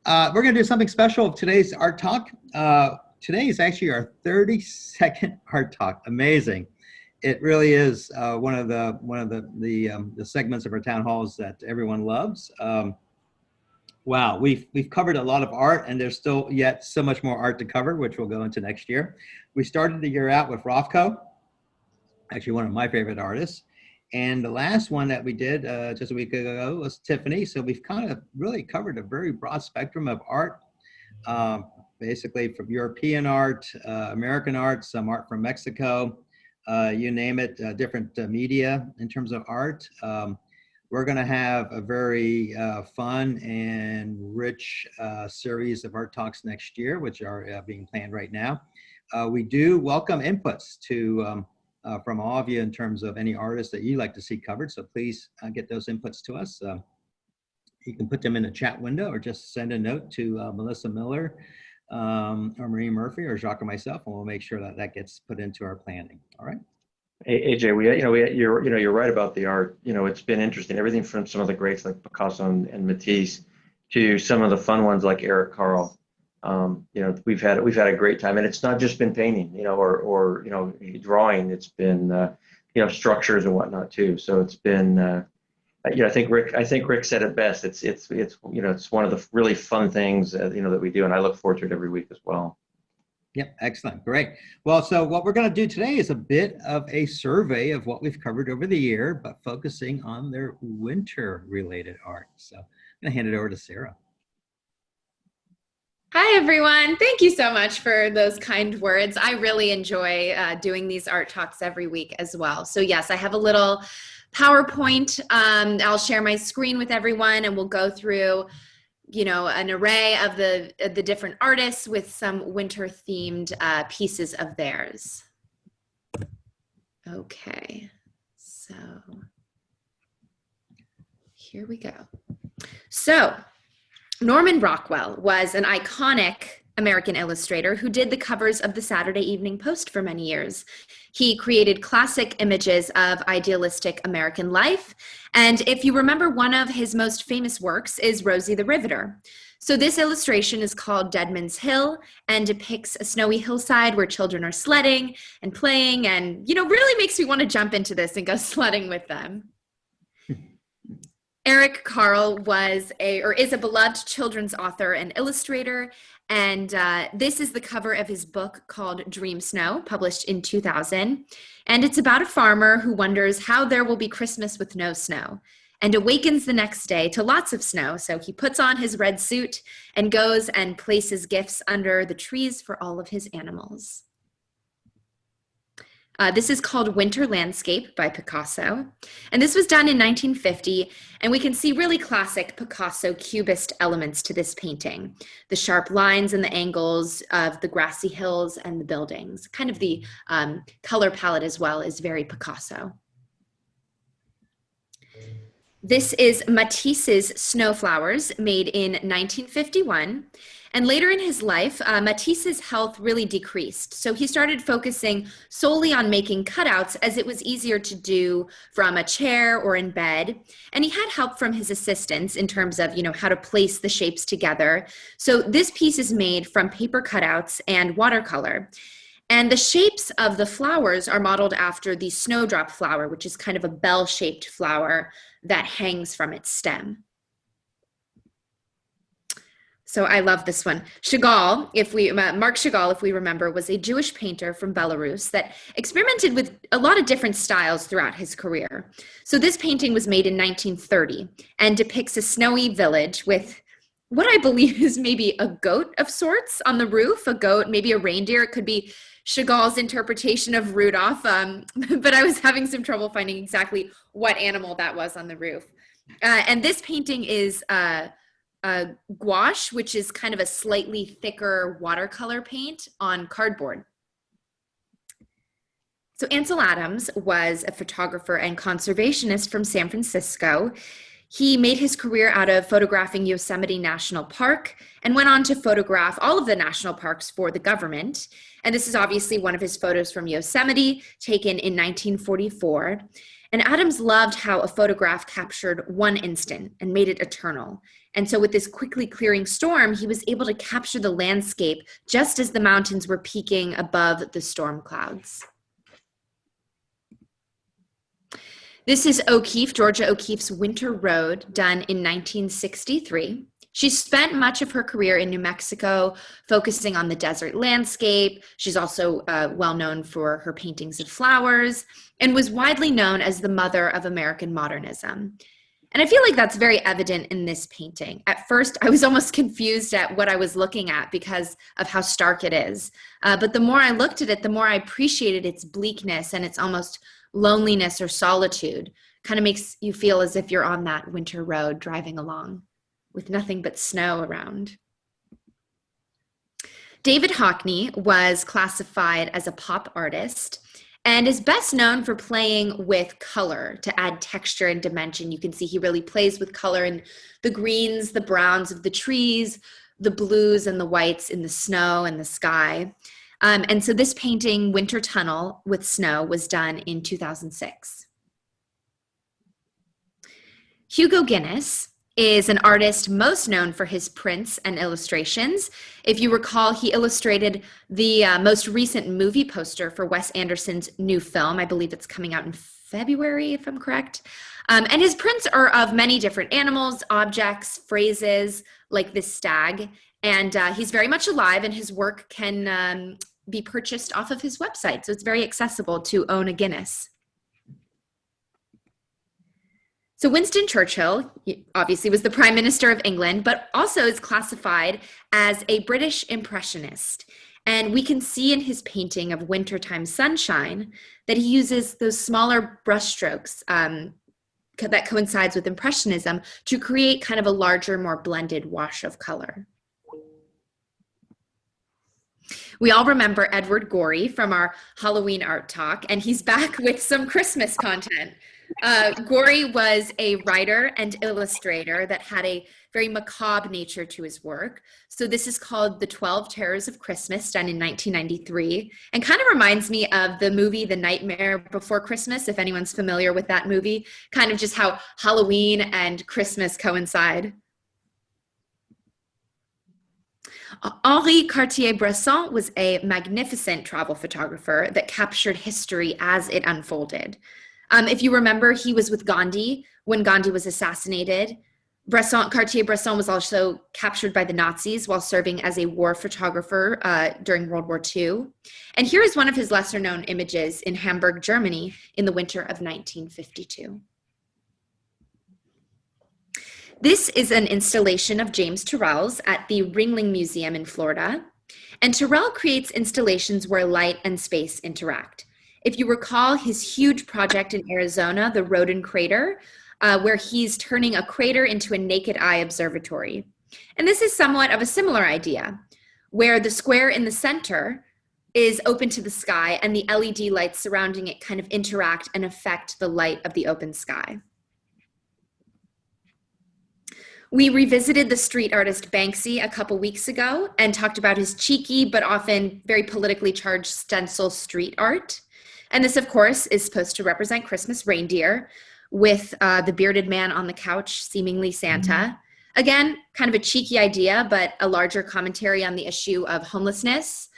We're going to do something special. Today's art talk. Today is actually our 32nd art talk. Amazing! It really is one of the segments of our town halls that everyone loves. Wow, we've covered a lot of art, and there's still yet so much more art to cover, which we'll go into next year. We started the year out with Rothko, actually one of my favorite artists. And the last one that we did just a week ago was Tiffany. So we've kind of really covered a very broad spectrum of art, uh, basically from European art, American art, some art from Mexico, you name it, different media in terms of art. We're going to have a very fun and rich series of art talks next year, which are being planned right now. We do welcome inputs from all of you in terms of any artists that you'd like to see covered. So please get those inputs to us. You can put them in the chat window or just send a note to Melissa Miller or Marie Murphy or Jacques or myself, and we'll make sure that that gets put into our planning. All right. Hey, AJ, you're right about the art. It's been interesting. Everything from some of the greats like Picasso and Matisse to some of the fun ones like Eric Carle. We've had a great time, and it's not just been painting, or drawing. It's been structures and whatnot too. So it's been I think Rick said it best. It's one of the really fun things that we do, and I look forward to it every week as well. Yep, excellent, great. Well, so what we're going to do today is a bit of a survey of what we've covered over the year, but focusing on their winter-related art. So I'm going to hand it over to Sarah. Hi, everyone. Thank you so much for those kind words. I really enjoy doing these art talks every week as well. So yes, I have a little PowerPoint. I'll share my screen with everyone, and we'll go through an array of the different artists with some winter themed pieces of theirs. Okay, so here we go. So Norman Rockwell was an iconic American illustrator who did the covers of the Saturday Evening Post for many years. He created classic images of idealistic American life. And if you remember, one of his most famous works is Rosie the Riveter. So this illustration is called Deadman's Hill and depicts a snowy hillside where children are sledding and playing, and really makes me want to jump into this and go sledding with them. Eric Carle is a beloved children's author and illustrator, and this is the cover of his book called Dream Snow, published in 2000. And it's about a farmer who wonders how there will be Christmas with no snow, and awakens the next day to lots of snow. So he puts on his red suit and goes and places gifts under the trees for all of his animals. This is called Winter Landscape by Picasso. And this was done in 1950. And we can see really classic Picasso cubist elements to this painting. The sharp lines and the angles of the grassy hills and the buildings. Kind of the color palette as well is very Picasso. This is Matisse's Snow Flowers, made in 1951. And later in his life, Matisse's health really decreased. So he started focusing solely on making cutouts, as it was easier to do from a chair or in bed. And he had help from his assistants in terms of, how to place the shapes together. So this piece is made from paper cutouts and watercolor. And the shapes of the flowers are modeled after the snowdrop flower, which is kind of a bell-shaped flower that hangs from its stem. So I love this one. Marc Chagall, if we remember, was a Jewish painter from Belarus that experimented with a lot of different styles throughout his career. So this painting was made in 1930 and depicts a snowy village with what I believe is maybe a goat of sorts on the roof, a goat, maybe a reindeer. It could be Chagall's interpretation of Rudolph, but I was having some trouble finding exactly what animal that was on the roof. And this painting is gouache, which is kind of a slightly thicker watercolor paint on cardboard. So Ansel Adams was a photographer and conservationist from San Francisco. He made his career out of photographing Yosemite National Park and went on to photograph all of the national parks for the government. And this is obviously one of his photos from Yosemite, taken in 1944. And Adams loved how a photograph captured one instant and made it eternal. And so with this quickly clearing storm, he was able to capture the landscape just as the mountains were peaking above the storm clouds. This is O'Keeffe, Georgia O'Keeffe's Winter Road, done in 1963. She spent much of her career in New Mexico, focusing on the desert landscape. She's also well known for her paintings of flowers and was widely known as the mother of American modernism. And I feel like that's very evident in this painting. At first, I was almost confused at what I was looking at because of how stark it is. But the more I looked at it, the more I appreciated its bleakness and its almost loneliness or solitude. Kind of makes you feel as if you're on that winter road driving along with nothing but snow around. David Hockney was classified as a pop artist and is best known for playing with color to add texture and dimension. You can see he really plays with color in the greens, the browns of the trees, the blues and the whites in the snow and the sky. And so this painting, Winter Tunnel with Snow, was done in 2006. Hugo Guinness is an artist most known for his prints and illustrations. If you recall, he illustrated the most recent movie poster for Wes Anderson's new film. I believe it's coming out in February, if I'm correct. And his prints are of many different animals, objects, phrases, like this stag. And he's very much alive, and his work can be purchased off of his website. So it's very accessible to own a Guinness. So Winston Churchill obviously was the Prime Minister of England, but also is classified as a British impressionist. And we can see in his painting of Wintertime Sunshine that he uses those smaller brushstrokes that coincides with Impressionism to create kind of a larger, more blended wash of color. We all remember Edward Gorey from our Halloween art talk, and he's back with some Christmas content. Gorey was a writer and illustrator that had a very macabre nature to his work. So this is called The 12 Terrors of Christmas, done in 1993, and kind of reminds me of the movie The Nightmare Before Christmas, if anyone's familiar with that movie, kind of just how Halloween and Christmas coincide. Henri Cartier-Bresson was a magnificent travel photographer that captured history as it unfolded. If you remember, he was with Gandhi when Gandhi was assassinated. Cartier-Bresson was also captured by the Nazis while serving as a war photographer during World War II. And here is one of his lesser-known images in Hamburg, Germany in the winter of 1952. This is an installation of James Turrell's at the Ringling Museum in Florida. And Turrell creates installations where light and space interact. If you recall his huge project in Arizona, the Rodin Crater, where he's turning a crater into a naked eye observatory. And this is somewhat of a similar idea, where the square in the center is open to the sky and the LED lights surrounding it kind of interact and affect the light of the open sky. We revisited the street artist Banksy a couple weeks ago and talked about his cheeky but often very politically charged stencil street art. And this, of course, is supposed to represent Christmas reindeer with the bearded man on the couch, seemingly Santa. Again, kind of a cheeky idea, but a larger commentary on the issue of homelessness.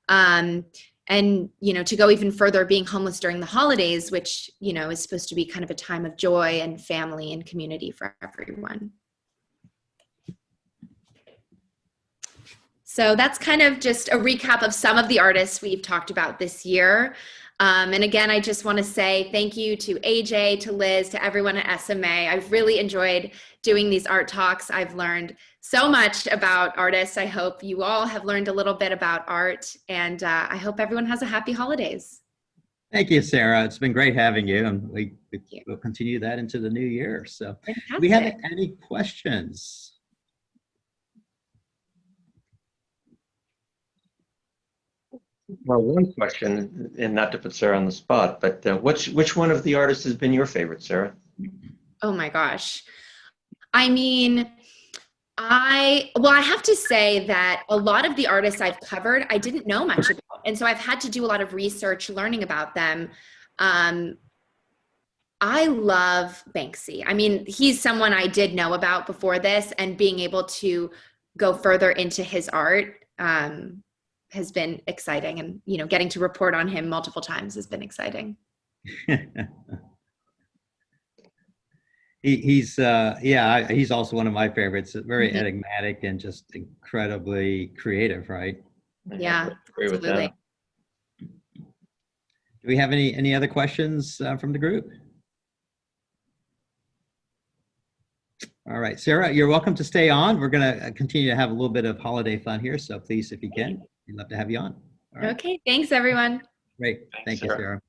And, you know, to go even further, being homeless during the holidays, which, you know, is supposed to be kind of a time of joy and family and community for everyone. So that's kind of just a recap of some of the artists we've talked about this year. And again, I just want to say thank you to AJ, to Liz, to everyone at SMA. I've really enjoyed doing these art talks. I've learned so much about artists. I hope you all have learned a little bit about art, and I hope everyone has a happy holidays. Thank you, Sarah. It's been great having you, and we'll continue that into the new year. So, do we have any questions? Well, one question, and not to put Sarah on the spot, but which one of the artists has been your favorite, Sarah? Oh my gosh. I mean, I have to say that a lot of the artists I've covered, I didn't know much about. And so I've had to do a lot of research learning about them. I love Banksy. I mean, he's someone I did know about before this, and being able to go further into his art has been exciting. And, you know, getting to report on him multiple times has been exciting. He's also one of my favorites. Very Mhm. enigmatic and just incredibly creative, right? Yeah, Agree with absolutely. that. Do we have any other questions from the group? All right, Sarah, you're welcome to stay on. We're going to continue to have a little bit of holiday fun here, so please, if you can, we'd love to have you on. All right, Okay, thanks everyone. great. Thanks, Thank you, Sarah. Sarah.